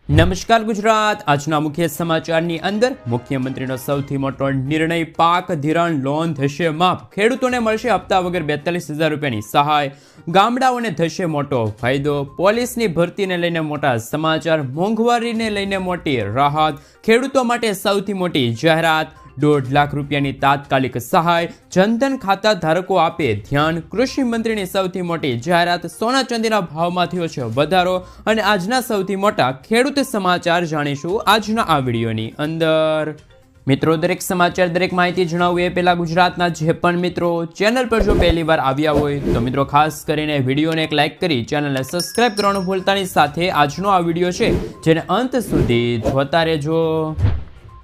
નમસ્કાર ગુજરાત। આજના મુખ્ય સમાચારની અંદર મુખ્યમંત્રીનો સૌથી મોટો નિર્ણય, પાક ધિરાણ લોન થશે માફ, ખેડૂતોને મળશે હપ્તા વગર 42,000 રૂપિયાની સહાય, ગામડાઓને થશે મોટો ફાયદો, પોલીસની ભરતીને લઈને મોટા સમાચાર, મોંઘવારીને લઈને મોટી રાહત, ખેડૂતો માટે સૌથી મોટી જાહેરાત, 1.5 લાખ રૂપિયાની તાત્કાલિક સહાય, જનધન ખાતા ધારકો આપે ધ્યાન, કૃષિ મંત્રીની સૌથી મોટી જાહેરાત, સોના ચાંદીના ભાવમાં થયો છે વધારો અને આજના સૌથી મોટા ખેડૂત સમાચાર જાણીશું આજના આ વિડીયોની અંદર। મિત્રો, દરેક સમાચાર, દરેક માહિતી જણાવું એ પહેલા ગુજરાતના જે પણ મિત્રો ચેનલ પર જો પહેલી વાર આવ્યા હોય તો મિત્રો ખાસ કરીને વિડીયોને એક લાઇક કરી ચેનલને સબસ્ક્રાઇબ કરવાનું ભૂલતાની સાથે આજનો આ વિડીયો છે જેને અંત સુધી જોતા રહેજો।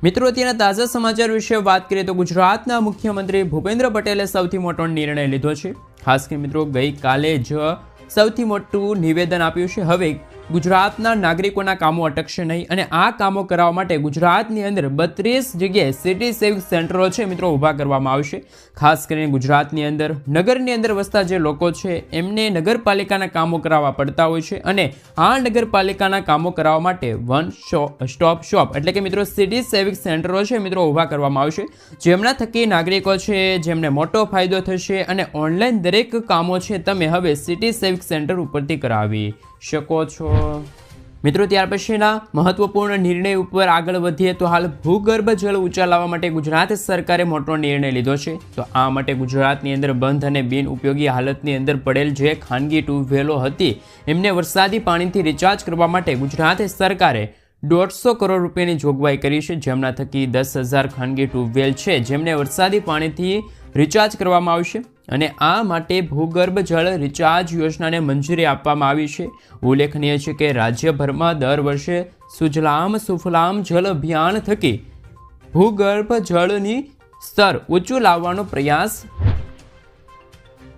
મિત્રો, અત્યારના તાજા સમાચાર વિશે વાત કરીએ તો ગુજરાતના મુખ્યમંત્રી ભૂપેન્દ્ર પટેલે સૌથી મોટો નિર્ણય લીધો છે। ખાસ કરીને મિત્રો ગઈકાલે જ સૌથી મોટું નિવેદન આપ્યું છે। હવે ગુજરાતના નાગરિકોના કામો અટકશે નહીં અને આ કામો કરાવવા માટે ગુજરાતની અંદર 32 જગ્યાએ સિટી સેવિંગ સેન્ટરો છે મિત્રો ઊભા કરવામાં આવશે। ખાસ કરીને ગુજરાતની અંદર નગરની અંદર વસતા જે લોકો છે એમને નગરપાલિકાના કામો કરાવવા પડતા હોય છે અને આ નગરપાલિકાના કામો કરાવવા માટે વન સ્ટોપ શોપ એટલે કે મિત્રો સિટી સેવિંગ સેન્ટરો છે મિત્રો ઊભા કરવામાં આવશે, જેમના થકી નાગરિકો છે જેમને મોટો ફાયદો થશે અને ઓનલાઈન દરેક કામો છે તમે હવે સિટી સેવિંગ સેન્ટર ઉપરથી કરાવી શકો છો। મિત્રો, ત્યાર પછીના મહત્વપૂર્ણ નિર્ણય ઉપર આગળ વધીએ તો હાલ ભૂગર્ભ જળ ઊંચા લાવવા માટે ગુજરાત સરકારે મોટો નિર્ણય લીધો છે। તો આ માટે ગુજરાતની અંદર બંધ અને બિન ઉપયોગી હાલતની અંદર પડેલ જે ખાનગી ટ્યુબવેલો હતી એમને વરસાદી પાણીથી રિચાર્જ કરવા માટે ગુજરાત સરકારે 150 કરોડ રૂપિયાની જોગવાઈ કરી છે, જેમના થકી 10,000 ખાનગી ટ્યુબવેલ છે જેમને વરસાદી પાણીથી રિચાર્જ કરવામાં આવશે અને આ માટે ભૂગર્ભ જળ રિચાર્જ યોજનાને મંજૂરી આપવામાં આવી છે। ઉલ્લેખનીય છે કે રાજ્યભરમાં દર વર્ષે સુજલામ સુફલામ જળ અભિયાન થકી ભૂગર્ભ જળની સ્તર ઊંચું લાવવાનો પ્રયાસ।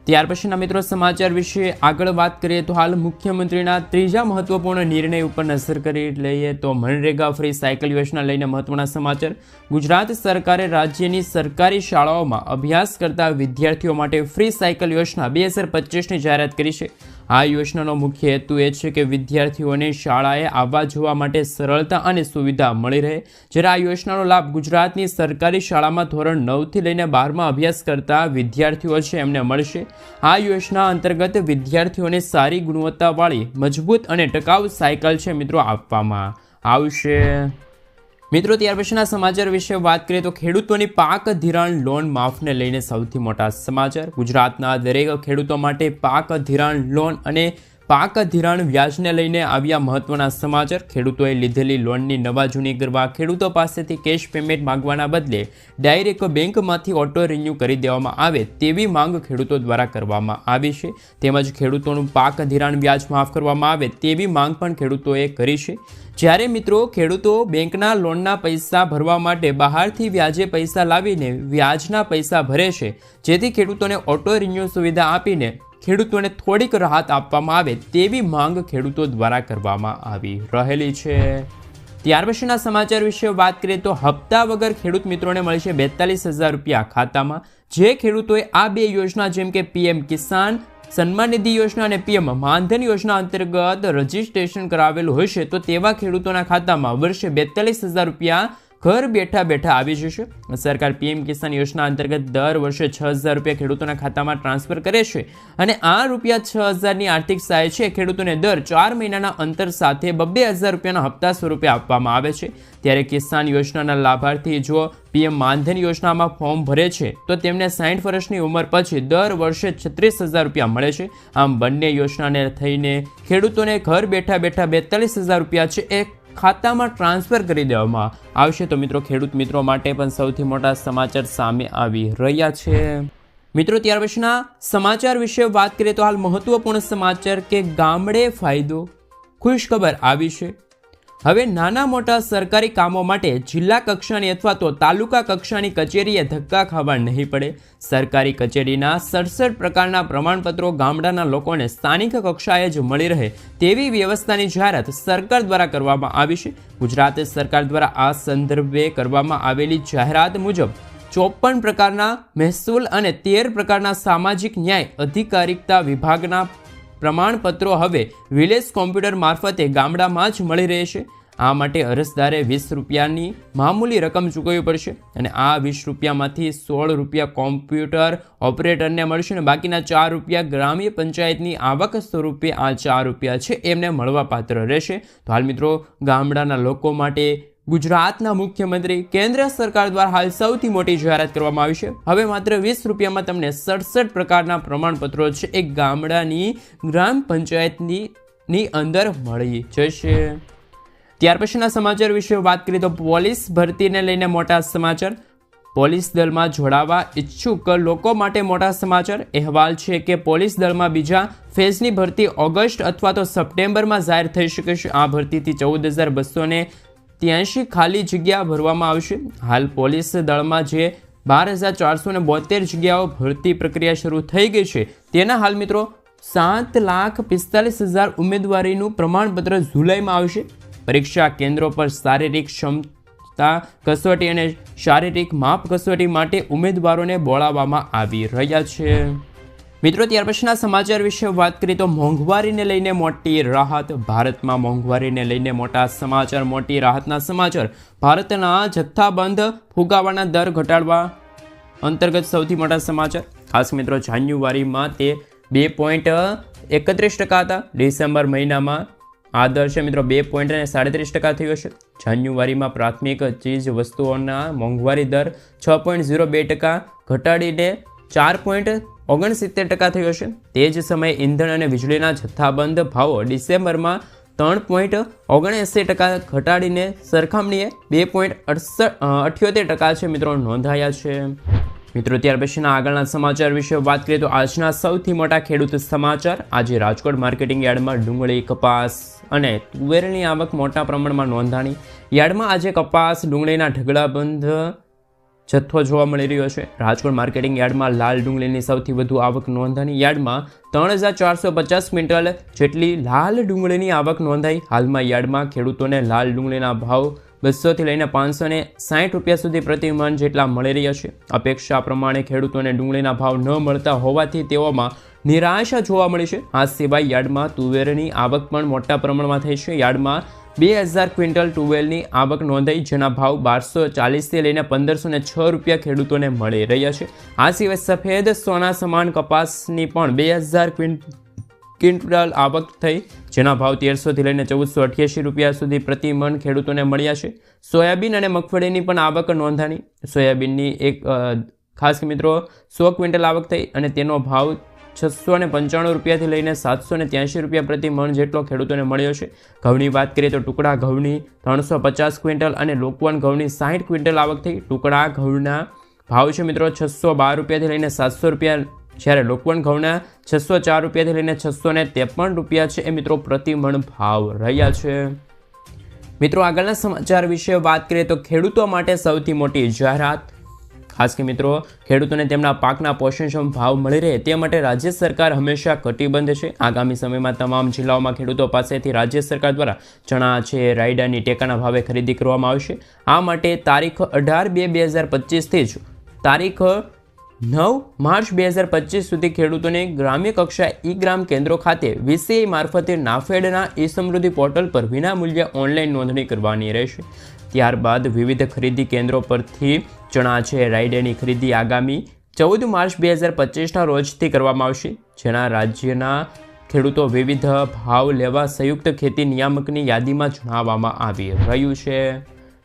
ત્યાર પછીના મિત્રો સમાચાર વિશે આગળ વાત કરીએ તો હાલ મુખ્યમંત્રીના ત્રીજા મહત્વપૂર્ણ નિર્ણય ઉપર નજર કરી લઈએ તો મનરેગા ફ્રી સાયકલ યોજના લઈને મહત્વના સમાચાર। ગુજરાત સરકારે રાજ્યની સરકારી શાળાઓમાં અભ્યાસ કરતા વિદ્યાર્થીઓ માટે ફ્રી સાયકલ યોજના 2025ની જાહેરાત કરી છે। આ યોજનાનો મુખ્ય હેતુ એ છે કે વિદ્યાર્થીઓને શાળાએ આવવા જવા માટે સરળતા અને સુવિધા મળી રહે, જ્યારે આ યોજનાનો લાભ ગુજરાતની સરકારી શાળામાં ધોરણ 9થી લઈને 12માં અભ્યાસ કરતા વિદ્યાર્થીઓ છે એમને મળશે। આ યોજના અંતર્ગત વિદ્યાર્થીઓને સારી ગુણવત્તાવાળી મજબૂત અને ટકાઉ સાયકલ છે મિત્રો આપવામાં આવશે। મિત્રો, ત્યાર પછીના સમાચાર વિશે વાત કરીએ તો ખેડૂતોની પાક ધિરાણ લોન માફને લઈને સૌથી મોટા સમાચાર। ગુજરાતના દરેક ખેડૂતો માટે પાક ધિરાણ લોન અને પાક ધિરાણ વ્યાજને લઈને આવ્યા મહત્વના સમાચાર। ખેડૂતોએ લીધેલી લોનની નવા જૂની કરવા ખેડૂતો પાસેથી કેશ પેમેન્ટ માંગવાના બદલે ડાયરેક્ટ બેંકમાંથી ઓટો રિન્યૂ કરી દેવામાં આવે તેવી માંગ ખેડૂતો દ્વારા કરવામાં આવી છે, તેમજ ખેડૂતોનું પાક ધિરાણ વ્યાજ માફ કરવામાં આવે તેવી માંગ પણ ખેડૂતોએ કરી છે। જ્યારે મિત્રો ખેડૂતો બેંકના લોનના પૈસા ભરવા માટે બહારથી વ્યાજે પૈસા લાવીને વ્યાજના પૈસા ભરે છે, જેથી ખેડૂતોને ઓટો રિન્યૂ સુવિધા આપીને ખેડૂતોને થોડીક રાહત આપવામાં આવે તેવી માંગ ખેડૂતો દ્વારા કરવામાં આવી રહેલી છે। ત્યાર પછીના સમાચાર વિશે વાત કરીએ તો હપ્તા વગર ખેડૂત મિત્રોને મળશે 42,000 રૂપિયા ખાતામાં। જે ખેડૂતોએ આ બે યોજના જેમ કે PM કિસાન સન્માન નિધિ યોજના અને PM માનધન યોજના અંતર્ગત રજીસ્ટ્રેશન કરાવેલું હશે તો તેવા ખેડૂતોના ખાતામાં વર્ષે 42,000 રૂપિયા ઘર બેઠા બેઠા આવી જશે। સરકાર PM કિસાન યોજના અંતર્ગત દર વર્ષે 6,000 રૂપિયા ખેડૂતોના ખાતામાં ટ્રાન્સફર કરે છે અને આ રૂપિયા 6,000ની આર્થિક સહાય છે ખેડૂતોને દર 4 મહિનાના અંતર સાથે 2,000 રૂપિયાના હપ્તા સ્વરૂપે આપવામાં આવે છે। ત્યારે કિસાન યોજનાના લાભાર્થી જો PM માનધન યોજનામાં ફોર્મ ભરે છે તો તેમને 60 વર્ષની ઉંમર પછી દર વર્ષે 36,000 રૂપિયા મળે છે। આમ બંને યોજનાને થઈને ખેડૂતોને ઘર બેઠા બેઠા 42,000 રૂપિયા છે એ ખાતામાં ટ્રાન્સફર કરી દેવામાં આવશે। તો મિત્રો ખેડૂત મિત્રો માટે પણ સૌથી મોટા સમાચાર સામે આવી રહ્યા છે। મિત્રો, ત્યાર પછીના સમાચાર વિશે વાત કરીએ તો હાલ મહત્વપૂર્ણ સમાચાર કે ગામડે ફાયદો, ખુશખબર આવી છે। હવે નાના મોટા સરકારી કામો માટે જિલ્લા કક્ષાની અથવા તો તાલુકા કક્ષાની કચેરીએ ધક્કા ખાવા નહીં પડે। સરકારી કચેરીના 67 પ્રકારના પ્રમાણપત્રો ગામડાના લોકોને સ્થાનિક કક્ષાએ જ મળી રહે તેવી વ્યવસ્થાની જાહેરાત સરકાર દ્વારા કરવામાં આવી છે। ગુજરાત સરકાર દ્વારા આ સંદર્ભે કરવામાં આવેલી જાહેરાત મુજબ 54 પ્રકારના મહેસૂલ અને 13 પ્રકારના સામાજિક ન્યાય અધિકારિકતા વિભાગના પ્રમાણપત્રો હવે વિલેજ કોમ્પ્યુટર મારફતે ગામડામાં જ મળી રહેશે। આ માટે અરજદારે 20 રૂપિયાની મામૂલી રકમ ચૂકવવી પડશે અને આ 20 રૂપિયામાંથી 16 રૂપિયા કોમ્પ્યુટર ઓપરેટરને મળશે અને બાકીના 4 રૂપિયા ગ્રામ્ય પંચાયતની આવક સ્વરૂપે આ 4 રૂપિયા છે એમને મળવાપાત્ર રહેશે. તો હાલ મિત્રો ગામડાના લોકો માટે ગુજરાતના મુખ્યમંત્રી કેન્દ્ર સરકાર દ્વારા હાલ સૌથી મોટી જાહેરાત કરવામાં આવી છે. હવે માત્ર 20 રૂપિયામાં તમને 67 પ્રકારના પ્રમાણપત્રો છે એ ગામડાની ગ્રામ પંચાયતની અંદર મળી જશે. ત્યાર પછીના સમાચાર વિશે વાત કરીએ તો પોલીસ ભરતીને લઈને મોટા સમાચાર. પોલીસ દળમાં જોડાવા ઈચ્છુક લોકો માટે મોટા સમાચાર. અહેવાલ છે કે પોલીસ દળમાં બીજા ફેઝની ભરતી ઓગસ્ટ અથવા તો સપ્ટેમ્બરમાં જાહેર થઈ શકે છે. આ ભરતીથી 14,283 ખાલી જગ્યા ભરવામાં આવશે. હાલ પોલીસ દળમાં જે 12,472 જગ્યાઓ ભરતી પ્રક્રિયા શરૂ થઈ ગઈ છે તેના હાલ મિત્રો 7,45,000 ઉમેદવારીનું પ્રમાણપત્ર જુલાઈમાં આવશે. પરીક્ષા કેન્દ્રો પર શારીરિક ક્ષમતા કસોટી અને શારીરિક માપ કસોટી માટે ઉમેદવારોને બોલાવવામાં આવી રહ્યા છે. મિત્રો ત્યાર પછીના સમાચાર વિશે વાત કરીએ તો મોંઘવારીને લઈને મોટી રાહત. ભારતમાં મોંઘવારીને લઈને મોટા સમાચાર, મોટી રાહતના સમાચાર. ભારતના જથ્થાબંધ ફુગાવાના દર ઘટાડવા અંતર્ગત સૌથી મોટા સમાચાર. ખાસ મિત્રો જાન્યુઆરીમાં તે 2.31% હતા. ડિસેમ્બર મહિનામાં આ દર છે મિત્રો 2.37% થયો છે. જાન્યુઆરીમાં પ્રાથમિક ચીજ વસ્તુઓના મોંઘવારી દર 6.02% ઘટાડીને 4.69% થયો છે. તે જ સમયે ઈંધણ અને વીજળીના જથ્થાબંધ ભાવો ડિસેમ્બરમાં 3.79% ઘટાડીને સરખામણીએ 2.78% છે મિત્રો નોંધાયા છે. મિત્રો ત્યાર પછીના આગળના સમાચાર વિશે વાત કરીએ તો આજના સૌથી મોટા ખેડૂત સમાચાર. આજે રાજકોટ માર્કેટિંગ યાર્ડમાં ડુંગળી, કપાસ અને તુવેરની આવક મોટા પ્રમાણમાં નોંધાણી. યાર્ડમાં આજે કપાસ, ડુંગળીના ઢગલાબંધ જથ્થો જોવા મળી રહ્યો છે. રાજકોટ માર્કેટિંગ યાર્ડમાં લાલ ડુંગળીની સૌથી વધુ આવક નોંધાણી. યાર્ડમાં 3,450 ક્વિન્ટલ જેટલી લાલ ડુંગળીની આવક નોંધાઈ. હાલમાં યાર્ડમાં ખેડૂતોને લાલ ડુંગળીના ભાવ 200થી લઈને 560 રૂપિયા સુધી પ્રતિ મણ જેટલા મળી રહ્યા છે. અપેક્ષા પ્રમાણે ખેડૂતોને ડુંગળીના ભાવ ન મળતા હોવાથી તેઓમાં નિરાશા જોવા મળી છે. આ સિવાય યાર્ડમાં તુવેરની આવક પણ મોટા પ્રમાણમાં થઈ છે. યાર્ડમાં 2,000 ક્વિન્ટલ તુવેરની આવક નોંધાઈ, જેના ભાવ 1,240થી લઈને 1,506 રૂપિયા ખેડૂતોને મળી રહ્યા છે. આ સિવાય સફેદ સોના સમાન કપાસની પણ 2,000 ક્વિન્ટલ આવક થઈ, જેના ભાવ 1,300થી લઈને 1,488 રૂપિયા સુધી પ્રતિ મણ ખેડૂતોને મળ્યા છે. સોયાબીન અને મગફળીની પણ આવક નોંધાણી. સોયાબીનની એક ખાસ મિત્રો 100 ક્વિન્ટલ આવક થઈ અને તેનો ભાવ 695 રૂપિયાથી લઈને 783 રૂપિયા પ્રતિ મણ જેટલો ખેડૂતોને મળ્યો છે. ઘઉંની વાત કરીએ તો ટુકડા ઘઉંની 350 ક્વિન્ટલ અને લોકવન ઘઉંની 60 ક્વિન્ટલ આવક થઈ. ટુકડા ઘઉંના ભાવ છે મિત્રો 612 રૂપિયાથી લઈને 700 રૂપિયા, જ્યારે લોકવન ઘઉંના 604 રૂપિયાથી લઈને 653 રૂપિયા છે એ મિત્રો પ્રતિ મણ ભાવ રહ્યા છે. મિત્રો આગળના સમાચાર વિશે વાત કરીએ તો ખેડૂતો માટે સૌથી મોટી જાહેરાત. ખાસ કે મિત્રો ખેડૂતોને તેમના પાકના પોષણક્ષમ ભાવ મળી રહે તે માટે રાજ્ય સરકાર હંમેશા કટિબદ્ધ છે. આગામી સમયમાં તમામ જિલ્લાઓમાં ખેડૂતો પાસેથી રાજ્ય સરકાર દ્વારા ચણા છે, રાયડાની ટેકાના ભાવે ખરીદી કરવામાં આવશે. આ માટે તારીખ 18/2/2025થી જ તારીખ 9 માર્ચ 2025 સુધી ખેડૂતોને ગ્રામ્ય કક્ષા ઈ-ગ્રામ કેન્દ્રો ખાતે VCI મારફતે નાફેડના ઈ-સમૃદ્ધિ પોર્ટલ પર વિનામૂલ્યે ઓનલાઈન નોંધણી કરવાની રહેશે. ત્યારબાદ વિવિધ ખરીદી કેન્દ્રો પરથી ચણા છે, રાયડાની ખરીદી આગામી 14 માર્ચ 2025ના રોજથી કરવામાં આવશે, જેના રાજ્યના ખેડૂતો વિવિધ ભાવ લેવા સંયુક્ત ખેતી નિયામકની યાદીમાં જણાવવામાં આવી રહ્યું છે.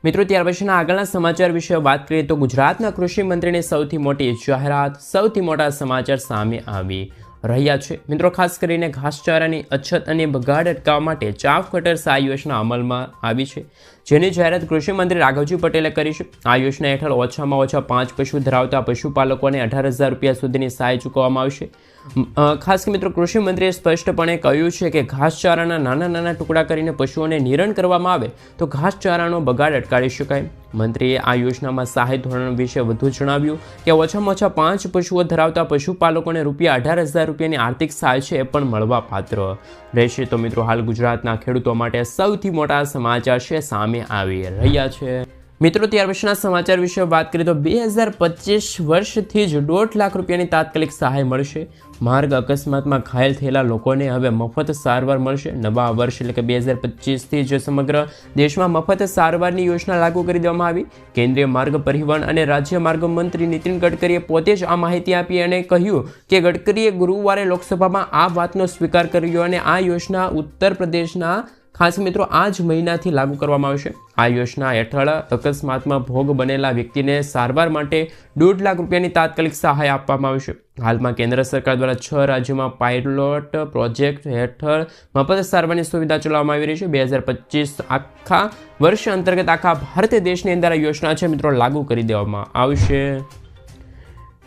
મિત્રો ત્યાર પછીના આગળના સમાચાર વિશે વાત કરીએ તો ગુજરાતના કૃષિ મંત્રીની સૌથી મોટી જાહેરાત, સૌથી મોટા સમાચાર સામે આવી રહ્યા છે. મિત્રો ખાસ કરીને ઘાસચારાની અછત અને બગાડ અટકાવવા માટે ચાફ કટર સહાય યોજના અમલમાં આવી છે, જેની જાહેરાત કૃષિ મંત્રી રાઘવજી પટેલે કરી છે. આ યોજના હેઠળ ઓછામાં ઓછા 5 પશુ ધરાવતા પશુપાલકોને 18,000 રૂપિયા સુધીની સહાય ચૂકવવામાં આવશે. ખાસ કે મિત્રો કૃષિ મંત્રીએ સ્પષ્ટપણે કહ્યું છે કે ઘાસચારાના નાના નાના ટુકડા કરીને પશુઓને નિરણ કરવામાં આવે તો ઘાસચારાનો બગાડ અટકાવી શકાય. મંત્રીએ આ યોજનામાં સહાય ધોરણ વિશે વધુ જણાવ્યું કે ઓછામાં ઓછા 5 પશુઓ ધરાવતા પશુપાલકોને ₹18,000 રૂપિયાની આર્થિક સહાય છે એ પણ મળવા પાત્ર રહેશે. તો મિત્રો હાલ ગુજરાતના ખેડૂતો માટે સૌથી મોટા સમાચાર છે સામે આવી રહ્યા છે. મિત્રો ત્યાર પછીના સમાચાર વિશે વાત કરીએ તો 2025 વર્ષથી જ 1.5 લાખ રૂપિયાની તાત્કાલિક સહાય મળશે. માર્ગ અકસ્માતમાં ઘાયલ થયેલા લોકોને હવે મફત સારવાર મળશે. નવા વર્ષ એટલે કે 2025થી જ સમગ્ર દેશમાં મફત સારવારની યોજના લાગુ કરી દેવામાં આવી. કેન્દ્રીય માર્ગ પરિવહન અને રાજ્ય માર્ગ મંત્રી નીતિન ગડકરીએ પોતે જ આ માહિતી આપી અને કહ્યું કે ગડકરીએ ગુરુવારે લોકસભામાં આ વાતનો સ્વીકાર કર્યો અને આ યોજના ઉત્તર પ્રદેશના ખાસ મિત્રો આ જ મહિનાથી લાગુ કરવામાં આવશે. આ યોજના હેઠળ અકસ્માતમાં ભોગ બનેલા વ્યક્તિને સારવાર માટે 1.5 લાખ રૂપિયાની તાત્કાલિક સહાય આપવામાં આવશે. હાલમાં કેન્દ્ર સરકાર દ્વારા 6 રાજ્યોમાં પાયલોટ પ્રોજેક્ટ હેઠળ મફત સારવારની સુવિધા ચલાવવામાં આવી રહી છે. 2025 આખા વર્ષ અંતર્ગત આખા ભારત દેશની અંદર આ યોજના છે મિત્રો લાગુ કરી દેવામાં આવશે.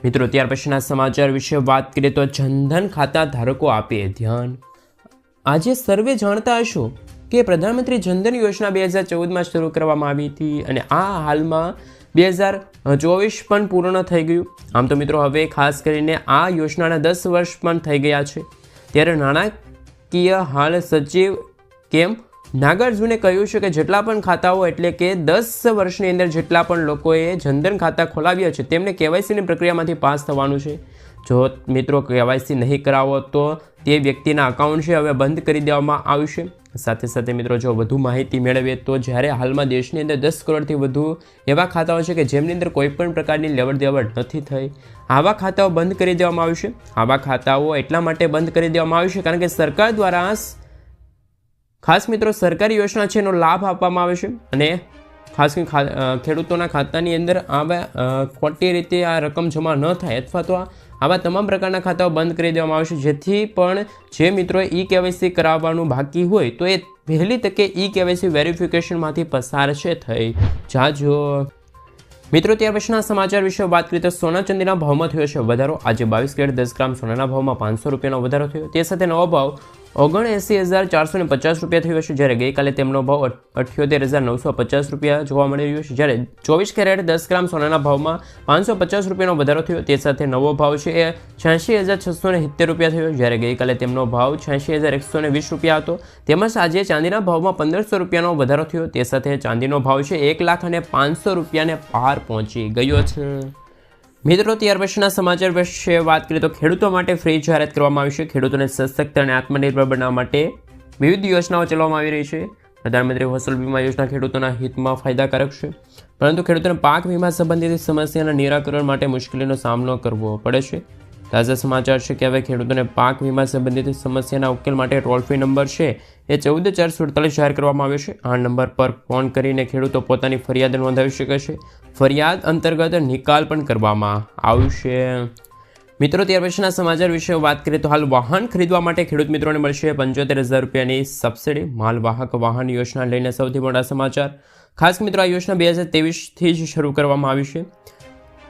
મિત્રો ત્યાર પછીના સમાચાર વિશે વાત કરીએ તો જનધન ખાતા ધારકો આપે ધ્યાન. આજે સર્વે જાણતા હશો કે પ્રધાનમંત્રી જનધન યોજના 2014માં શરૂ કરવામાં આવી હતી અને આ હાલમાં 2024 પણ પૂર્ણ થઈ ગયું. આમ તો મિત્રો હવે ખાસ કરીને આ યોજનાના 10 વર્ષ પણ થઈ ગયા છે. ત્યારે નાણાકીય હાલ સચિવ કેમ નાગાર્જુને કહ્યું છે કે જેટલા પણ ખાતાઓ એટલે કે 10 વર્ષની અંદર જેટલા પણ લોકોએ જનધન ખાતા ખોલાવ્યા છે તેમને કેવાયસીની પ્રક્રિયામાંથી પાસ થવાનું છે. જો મિત્રો કેવાયસી નહીં કરાવો તો તે વ્યક્તિના અકાઉન્ટ છે હવે બંધ કરી દેવામાં આવશે. સાથે સાથે મિત્રો જો વધુ માહિતી મેળવીએ તો જ્યારે હાલમાં દેશની અંદર 10 કરોડથી વધુ એવા ખાતાઓ છે કે જેમની અંદર કોઈ પણ પ્રકારની લેવડ દેવડ નથી થઈ, આવા ખાતાઓ બંધ કરી દેવામાં આવશે. આવા ખાતાઓ એટલા માટે બંધ કરી દેવામાં આવશે કારણ કે સરકાર દ્વારા ખાસ મિત્રો સરકારી યોજના છે એનો લાભ આપવામાં આવે છે અને ખાસ કરીને ખેડૂતોના ખાતાની અંદર આવા ખોટી રીતે આ રકમ જમા ન થાય અથવા તો આવા તમામ પ્રકારના ખાતાઓ બંધ કરી દેવામાં આવશે. જેથી પણ જે મિત્રોએ કેવાયસી કરાવવાનું બાકી હોય તો એ વહેલી તકે કેવાયસી વેરિફિકેશનમાંથી પસાર છે થઈ જાજો. મિત્રો ત્યાર પછીના સમાચાર વિશે વાત કરીએ તો સોના ચાંદીના ભાવમાં થયો છે વધારો. આજે 22 કેરેટ 10 ગ્રામ સોનાના ભાવમાં 500 રૂપિયાનો વધારો થયો. તે સાથે નવો ભાવ 79,450 રૂપિયા થયો છે, જ્યારે ગઈકાલે તેમનો ભાવ 78,950 રૂપિયા જોવા મળી રહ્યો છે. જ્યારે 24 કેરેટ 10 ગ્રામ સોનાના ભાવમાં 550 રૂપિયાનો વધારો થયો. તે સાથે નવો ભાવ છે એ 86,670 રૂપિયા થયો, જ્યારે ગઈકાલે તેમનો ભાવ 86,120 રૂપિયા હતો. તેમજ આજે ચાંદીના ભાવમાં 1,500 રૂપિયાનો વધારો થયો. તે સાથે ચાંદીનો ભાવ છે 1,05,000 રૂપિયાને પાર પહોંચી ગયો છે. મિત્રો ત્યાર પછીના સમાચાર વિશે વાત કરીએ તો ખેડૂતો માટે ફ્રી જાહેરાત કરવામાં આવી છે. ખેડૂતોને સશક્ત અને આત્મનિર્ભર બનાવવા માટે વિવિધ યોજનાઓ ચલાવવામાં આવી રહી છે. પ્રધાનમંત્રી ફસલ વીમા યોજના ખેડૂતોના હિતમાં ફાયદાકારક છે, પરંતુ ખેડૂતોને પાક વીમા સંબંધિત સમસ્યાના નિરાકરણ માટે મુશ્કેલીનો સામનો કરવો પડે છે. તાજા સમાચાર છે કે હવે ખેડૂતોને પાક વીમા સંબંધિત સમસ્યાના ઉકેલ માટે ટોલ ફ્રી નંબર છે એ 14,447 જાહેર કરવામાં આવ્યો છે. આ નંબર પર ફોન કરીને ખેડૂતો પોતાની ફરિયાદ નોંધાવી શકે છે. ફરિયાદ અંતર્ગત નિકાલ પણ કરવામાં આવશે. મિત્રો ત્યાર પછીના સમાચાર વિશે વાત કરીએ તો હાલ વાહન ખરીદવા માટે ખેડૂત મિત્રોને મળશે 75,000 રૂપિયાની સબસિડી. માલવાહક વાહન યોજના લઈને સૌથી મોટા સમાચાર. ખાસ મિત્રો આ યોજના 2023થી જ શરૂ કરવામાં આવી છે.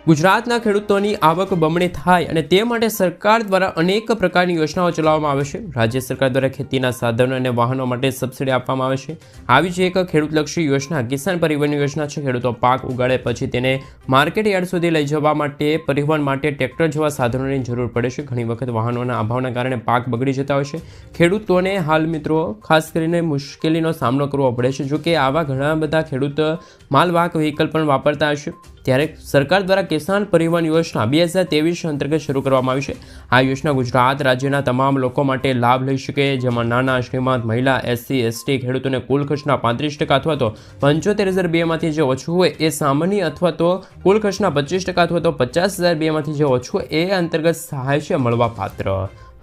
ગુજરાતના ખેડૂતોની આવક બમણી થાય અને તે માટે સરકાર દ્વારા અનેક પ્રકારની યોજનાઓ ચલાવવામાં આવે છે. રાજ્ય સરકાર દ્વારા ખેતીના સાધનો અને વાહનો માટે સબસિડી આપવામાં આવે છે. આવી જ એક ખેડૂતલક્ષી યોજના કિસાન પરિવહન યોજના છે. ખેડૂતો પાક ઉગાડે પછી તેને માર્કેટ યાર્ડ સુધી લઈ જવા માટે પરિવહન માટે ટ્રેક્ટર જેવા સાધનોની જરૂર પડે છે. ઘણી વખત વાહનોના અભાવના કારણે પાક બગડી જતા હોય છે. ખેડૂતોને હાલ મિત્રો ખાસ કરીને મુશ્કેલીનો સામનો કરવો પડે છે. જો કે આવા ઘણા બધા ખેડૂત માલવાહક વ્હીકલ પણ વાપરતા હશે. ત્યારે સરકાર દ્વારા કિસાન પરિવહન યોજના 2023 અંતર્ગત શરૂ કરવામાં આવી છે. આ યોજના ગુજરાત રાજ્યના તમામ લોકો માટે લાભ લઈ શકે, જેમાં નાના, શ્રીમંત, મહિલા, SC, ST ખેડૂતોને કુલ ખર્ચના 35% અથવા તો 75,002 માંથી જે ઓછું હોય એ સામાન્ય અથવા તો કુલ ખર્ચના 25% અથવા તો 50,002 માંથી જે ઓછું હોય એ અંતર્ગત સહાય છે મળવા પાત્ર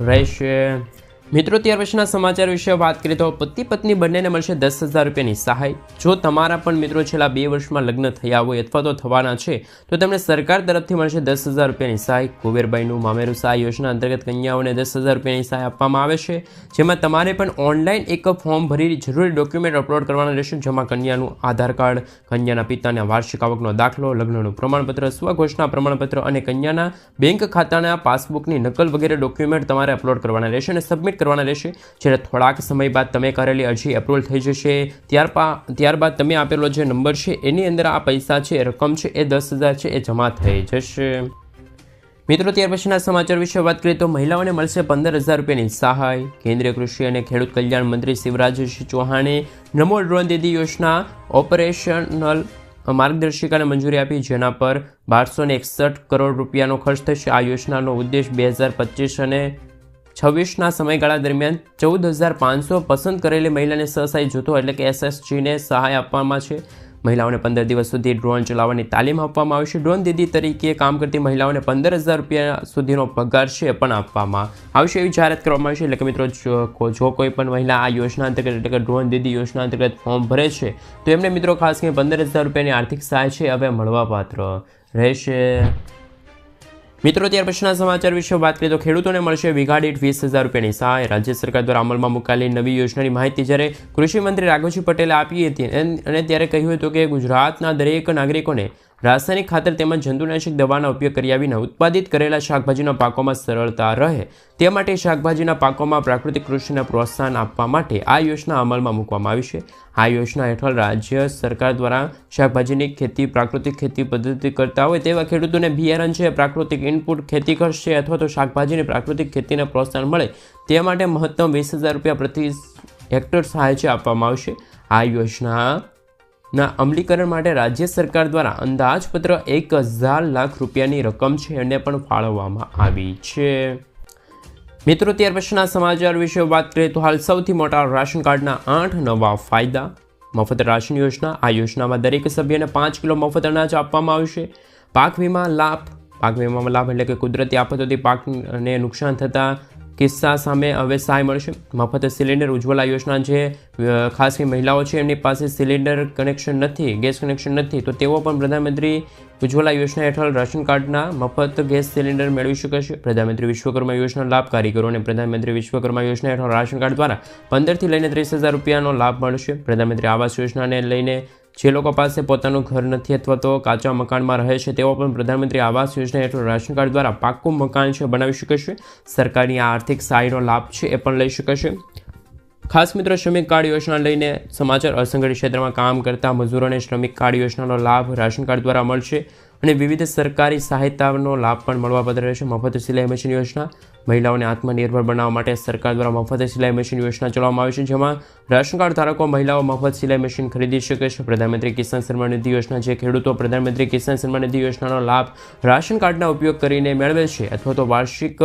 રહેશે. મિત્રો ત્યાર પછીના સમાચાર વિશે વાત કરીએ તો પતિ પત્ની બંનેને મળશે 10,000 રૂપિયાની સહાય. જો તમારા પણ મિત્રો છેલ્લા 2 વર્ષમાં લગ્ન થયા હોય અથવા તો થવાના છે તો તમને સરકાર તરફથી મળશે 10,000 રૂપિયાની સહાય. કુબેરબાઈનું મામેરું સહાય યોજના અંતર્ગત કન્યાઓને 10,000 રૂપિયાની સહાય આપવામાં આવે છે, જેમાં તમારે પણ ઓનલાઈન એક ફોર્મ ભરી જરૂરી ડોક્યુમેન્ટ અપલોડ કરવાના રહેશે, જેમાં કન્યાનું આધાર કાર્ડ, કન્યાના પિતાના વાર્ષિક આવકનો દાખલો, લગ્નનું પ્રમાણપત્ર, સ્વઘોષણા પ્રમાણપત્ર અને કન્યાના બેંક ખાતાના પાસબુકની નકલ વગેરે ડોક્યુમેન્ટ તમારે અપલોડ કરવાના રહેશે અને સબમિટ કરવાના રહેશે. જ્યારે થોડાક સમય બાદ તમે કરેલી અરજી એપ્રુવલ થઈ જશે. ત્યારબાદ તમે આપેલો જે નંબર છે એની અંદર આ પૈસા છે, રકમ છે એ 10,000 છે એ જમા થઈ જશે. મિત્રો ત્યાર પછીના સમાચાર વિશે વાત કરીએ તો મહિલાઓને મળશે 15,000 રૂપિયાની સહાય. કેન્દ્રીય કૃષિ અને ખેડૂત કલ્યાણ મંત્રી શિવરાજસિંહ ચૌહાણે નમો ડ્રોન દીદી યોજના ઓપરેશનલ માર્ગદર્શિકાને મંજૂરી આપી, જેના પર 1261 કરોડ રૂપિયાનો ખર્ચ થશે. આ યોજનાનો ઉદ્દેશ 2025 અને 26ના સમયગાળા દરમિયાન 14,500 પસંદ કરેલી મહિલાને સ્વસહાય જૂથો એટલે કે SSGને સહાય આપવામાં છે. મહિલાઓને 15 દિવસ સુધી ડ્રોન ચલાવવાની તાલીમ આપવામાં આવશે. ડ્રોન દીદી તરીકે કામ કરતી મહિલાઓને 15,000 રૂપિયા સુધીનો પગાર છે પણ આપવામાં આવશે એવી જાહેરાત કરવામાં આવશે. એટલે કે મિત્રો, જો કોઈ પણ મહિલા આ યોજના અંતર્ગત એટલે કે ડ્રોન દીદી યોજના અંતર્ગત ફોર્મ ભરે છે તો એમને મિત્રો ખાસ કરીને 15,000 રૂપિયાની આર્થિક સહાય છે હવે મળવાપાત્ર રહેશે. મિત્રો, ત્યાર પછીના સમાચાર વિશે વાત કરીએ તો ખેડૂતોને મળશે વીઘા દીઠ 20,000 રૂપિયાની સહાય. રાજ્ય સરકાર દ્વારા અમલમાં મુકાયેલી નવી યોજનાની માહિતી જ્યારે કૃષિ મંત્રી રાઘવજી પટેલે આપી હતી અને ત્યારે કહ્યું હતું કે ગુજરાતના દરેક નાગરિકોને રાસાયણિક ખાતર તેમજ જંતુનાશક દવાના ઉપયોગ કર્યા વિના ઉત્પાદિત કરેલા શાકભાજીના પાકોમાં સરળતા રહે તે માટે શાકભાજીના પાકોમાં પ્રાકૃતિક કૃષિને પ્રોત્સાહન આપવા માટે આ યોજના અમલમાં મૂકવામાં આવી છે. આ યોજના હેઠળ રાજ્ય સરકાર દ્વારા શાકભાજીની ખેતી પ્રાકૃતિક ખેતી પદ્ધતિ કરતા હોય તેવા ખેડૂતોને બિયારણ છે, પ્રાકૃતિક ઇનપુટ ખેતી કરશે અથવા તો શાકભાજીની પ્રાકૃતિક ખેતીને પ્રોત્સાહન મળે તે માટે મહત્તમ 20,000 રૂપિયા પ્રતિ હેક્ટર સહાય છે આપવામાં આવશે. આ યોજનાના અમલીકરણ માટે રાજ્ય સરકાર દ્વારા અંદાજપત્ર 1,000 લાખ રૂપિયાની રકમ છે અને પણ ફાળવવામાં આવી છે. મિત્રો, ત્યાર પછીના સમાચાર વિશે વાત કરીએ તો હાલ સૌથી મોટા રાશન કાર્ડના 8 નવા ફાયદા. મફત રાશન યોજના. આ યોજનામાં દરેક સભ્યને 5 કિલો મફત અનાજ આપવામાં આવશે. પાક વીમા લાભ. પાક વીમામાં લાભ એટલે કે કુદરતી આફતોથી પાકને નુકસાન થતા કિસ્સા સામે હવે સહાય મળશે. મફત સિલિન્ડર. ઉજ્જવલા યોજના જે ખાસ કરી મહિલાઓ છે એમની પાસે સિલિન્ડર કનેક્શન નથી, ગેસ કનેક્શન નથી, તો તેઓ પણ પ્રધાનમંત્રી ઉજ્જવલા યોજના હેઠળ રાશન કાર્ડના મફત ગેસ સિલિન્ડર મેળવી શકશે. પ્રધાનમંત્રી વિશ્વકર્મા યોજના લાભ. કારીગરોને પ્રધાનમંત્રી વિશ્વકર્મા યોજના હેઠળ રાશન કાર્ડ દ્વારા 15 થી લઈને 30,000 રૂપિયાનો લાભ મળશે. પ્રધાનમંત્રી આવાસ યોજનાને લઈને જે લોકો પાસે પોતાનું ઘર નથી અથવા તો કાચા મકાનમાં રહે છે તેઓ પણ પ્રધાનમંત્રી આવાસ યોજના હેઠળ રાશન કાર્ડ દ્વારા પાક્કું મકાન છે બનાવી શકશે. સરકારની આ આર્થિક સહાયનો લાભ છે એ પણ લઈ શકશે. ખાસ મિત્રો, શ્રમિક કાર્ડ યોજના લઈને સમાચાર. અસંગઠિત ક્ષેત્રમાં કામ કરતા મજૂરોને શ્રમિક કાર્ડ યોજનાનો લાભ રાશન કાર્ડ દ્વારા મળશે અને વિવિધ સરકારી સહાયતાનો લાભ પણ મળવાપાત્ર રહેશે. મફત સિલાઈ મશીન યોજના. મહિલાઓને આત્મનિર્ભર બનાવવા માટે સરકાર દ્વારા મફત સિલાઈ મશીન યોજના ચલાવવામાં આવી છે, જેમાં રાશન કાર્ડ ધારકો મહિલાઓ મફત સિલાઈ મશીન ખરીદી શકે છે. પ્રધાનમંત્રી કિસાન સન્માન નિધિ યોજના. જે ખેડૂતો પ્રધાનમંત્રી કિસાન સન્માન નિધિ યોજનાનો લાભ રાશન કાર્ડના ઉપયોગ કરીને મેળવે છે અથવા તો વાર્ષિક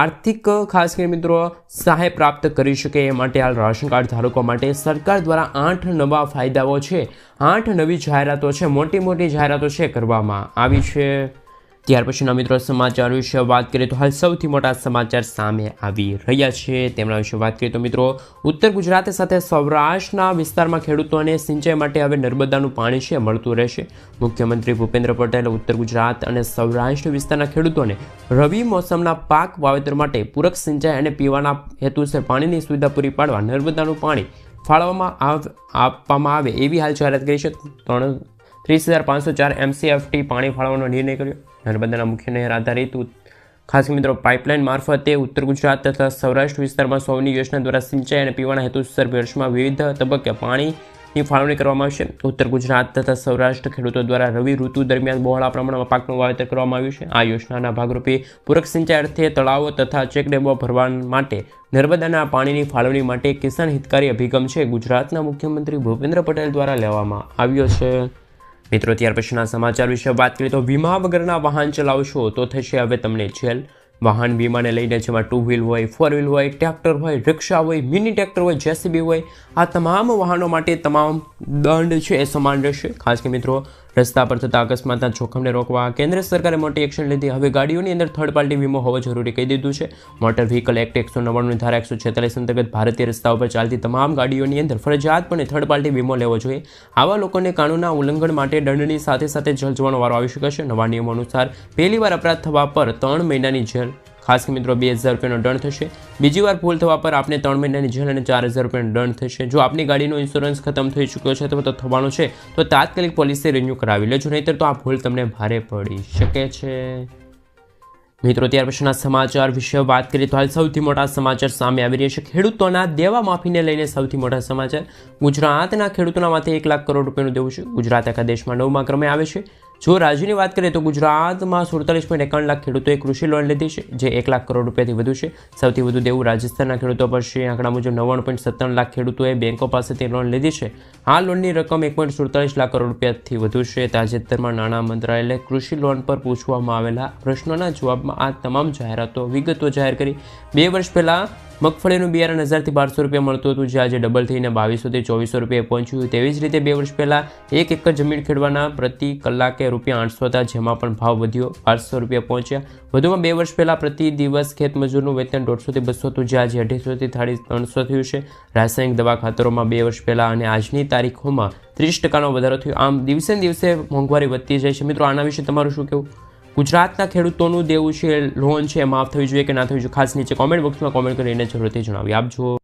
આર્થિક ખાસ કરીને મિત્રો સહાય પ્રાપ્ત કરી શકે એ માટે હાલ રાશન કાર્ડ ધારકો માટે સરકાર દ્વારા 8 નવા ફાયદાઓ છે, 8 નવી જાહેરાતો છે, મોટી જાહેરાતો છે કરવામાં આવી છે. ત્યાર પછીના મિત્રો સમાચાર વિશે વાત કરીએ તો હાલ સૌથી મોટા સમાચાર સામે આવી રહ્યા છે તેમના વિશે વાત કરીએ તો મિત્રો, ઉત્તર ગુજરાત સાથે સૌરાષ્ટ્રના વિસ્તારમાં ખેડૂતોને સિંચાઈ માટે હવે નર્મદાનું પાણી છે મળતું રહેશે. મુખ્યમંત્રી ભૂપેન્દ્ર પટેલે ઉત્તર ગુજરાત અને સૌરાષ્ટ્ર વિસ્તારના ખેડૂતોને રવિ મોસમના પાક વાવેતર માટે પૂરક સિંચાઈ અને પીવાના હેતુસર પાણીની સુવિધા પૂરી પાડવા નર્મદાનું પાણી આપવામાં આવે એવી હાલ જાહેરાત કરી છે. 30,504 MCFT પાણી ફાળવવાનો નિર્ણય કર્યો. નર્મદાના મુખ્ય નહેર આધારિત ખાસ મિત્રો પાઇપલાઇન મારફતે ઉત્તર ગુજરાત તથા સૌરાષ્ટ્ર વિસ્તારમાં સૌની યોજના દ્વારા સિંચાઈ અને પીવાના હેતુસર વર્ષમાં વિવિધ તબક્કે પાણીની ફાળવણી કરવામાં આવશે. ઉત્તર ગુજરાત તથા સૌરાષ્ટ્ર ખેડૂતો દ્વારા રવિ ઋતુ દરમિયાન બહોળા પ્રમાણમાં પાકનું વાવેતર કરવામાં આવ્યું છે. આ યોજનાના ભાગરૂપે પૂરક સિંચાઈ અર્થે તળાવો તથા ચેકડેમો ભરવા માટે નર્મદાના પાણીની ફાળવણી માટે કિસાન હિતકારી અભિગમ છે ગુજરાતના મુખ્યમંત્રી ભૂપેન્દ્ર પટેલ દ્વારા લેવામાં આવ્યો છે. મિત્રો, ત્યાર પછીના સમાચાર વિશે વાત કરીએ તો વીમા વગરના વાહન ચલાવશો તો થશે હવે તમને જેલ. વાહન વીમાને લઈને જેમાં 2 વ્હીલ હોય, 4 વ્હીલ હોય, ટ્રેક્ટર હોય, રિક્ષા હોય, મિની ટ્રેક્ટર હોય, JCB હોય, આ તમામ વાહનો માટે તમામ દંડ છે એ સમાન રહેશે. ખાસ કે મિત્રો, રસ્તા પર થતા અકસ્માતના જોખમને રોકવા કેન્દ્ર સરકારે મોટી એક્શન લીધી. હવે ગાડીઓની અંદર થર્ડ પાર્ટી વીમો હોવો જરૂરી કહી દીધું છે. મોટર વ્હીકલ એક્ટ 199 ધારા 146 અંતર્ગત ભારતીય રસ્તાઓ પર ચાલતી તમામ ગાડીઓની અંદર ફરજિયાતપણે થર્ડ પાર્ટી વીમો લેવો જોઈએ. આવા લોકોને કાનૂનના ઉલ્લંઘન માટે દંડની સાથે સાથે જેલ જવાનો વારો આવી શકે છે. નવા નિયમો અનુસાર પહેલીવાર અપરાધ થવા પર 3 મહિનાની જેલ, ખાસ કે મિત્રો 2,000 રૂપિયાનો દંડ થશે. બીજી વાર ભૂલ થવા પર આપને 3 મહિનાની જેલ અને 4,000 રૂપિયાનો દંડ થશે. જો આપની ગાડીનો ઇન્સ્યોરન્સ ખતમ થઈ ચૂક્યો છે અથવા તો થવાનો છે તો તાત્કાલિક પોલીસે રિન્યૂ કરાવી લેજો, નહીંતર તો આ ભૂલ તમને ભારે પડી શકે છે. મિત્રો, ત્યાર પછીના સમાચાર વિશે વાત કરીએ તો હાલ સૌથી મોટા સમાચાર સામે આવી રહ્યા છે. ખેડૂતોના દેવા માફીને લઈને સૌથી મોટા સમાચાર. ગુજરાતના ખેડૂતોના માથે 1 લાખ કરોડ રૂપિયાનું દેવું છે. ગુજરાત આખા દેશમાં 9મા ક્રમે આવે છે. જો રાજ્યની વાત કરીએ તો ગુજરાતમાં 47.51 લાખ ખેડૂતોએ કૃષિ લોન લીધી છે, જે 1 લાખ કરોડ રૂપિયાથી વધુ છે. સૌથી વધુ દેવું રાજસ્થાનના ખેડૂતો પર છે. આંકડા મુજબ 99.57 લાખ ખેડૂતોએ બેંકો પાસેથી લોન લીધી છે. આ લોનની રકમ 1.47 લાખ કરોડ રૂપિયાથી વધુ છે. તાજેતરમાં નાણાં મંત્રાલયે કૃષિ લોન પર પૂછવામાં આવેલા પ્રશ્નોના જવાબમાં આ તમામ જાહેરાતો વિગતો જાહેર કરી. 2 વર્ષ પહેલાં મગફળીનું બિયારણ 1000 થી 1200 રૂપિયા મળતું હતું, જે આજે ડબલ થઈને 2200 થી 2400 રૂપિયા પહોંચ્યું. તેવી જ રીતે 2 વર્ષ પહેલાં 1 એકર જમીન ખેડવાના પ્રતિ કલાકે રૂપિયા 800 હતા, જેમાં પણ ભાવ વધ્યો 500 રૂપિયા પહોંચ્યા. વધુમાં 2 વર્ષ પહેલાં પ્રતિ દિવસ ખેતમજૂરનું વેતન 150 થી 200 હતું, જે આજે 250 થી 300 થયું છે. રાસાયણિક દવા ખાતરોમાં 2 વર્ષ પહેલાં અને આજની તારીખોમાં 30% વધારો થયો. આમ દિવસે ને દિવસે મોંઘવારી વધતી જાય છે. મિત્રો, આના વિશે તમારું શું કહેવું? ગુજરાતના ખેડૂતોનું દેવું છે, લોન છે, માફ થવી જોઈએ કે ના થવી જોઈએ? ખાસ નીચે કોમેન્ટ બોક્સમાં કોમેન્ટ કરીને જરૂરથી જણાવી આપજો.